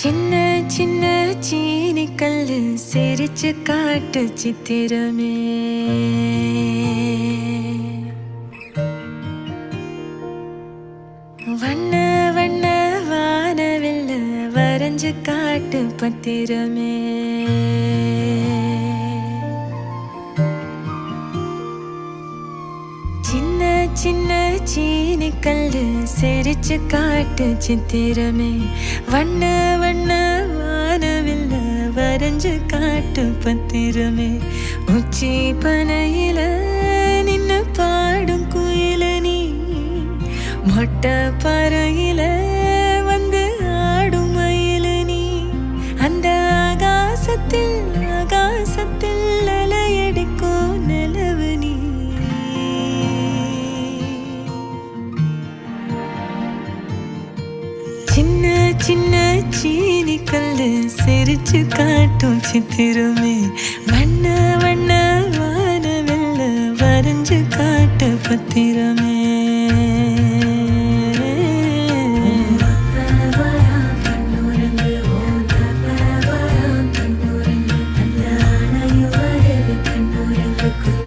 சின்ன சின்ன சீனி கல்லு சிரிச்சு காட்டு சித்திரமே. வண்ண வண்ண வானவில்ல வரைஞ்சு காட்டு பத்திரமே. சின்ன சின்ன சீனி கல்லு சிரிச்சு காட்டு சித்திரமே. வண்ண வண்ண வானவில்ல வரைஞ்சு காட்டு பத்திரமே. உச்சி பனையில நின்னு பாடும் குயில நீ, மொட்டை பறையில வந்து ஆடும் மயில நீ. அந்த ஆகாசத்தில் ஆகாசத்தில் அலையடிக்கும் நிலவு நீ. சின்ன சின்ன சீனி கல்லு சிரிச்சு காட்டும் சித்திரமே. வண்ண வண்ண வானவில்ல வரைஞ்சு காட்டு பத்திரமே.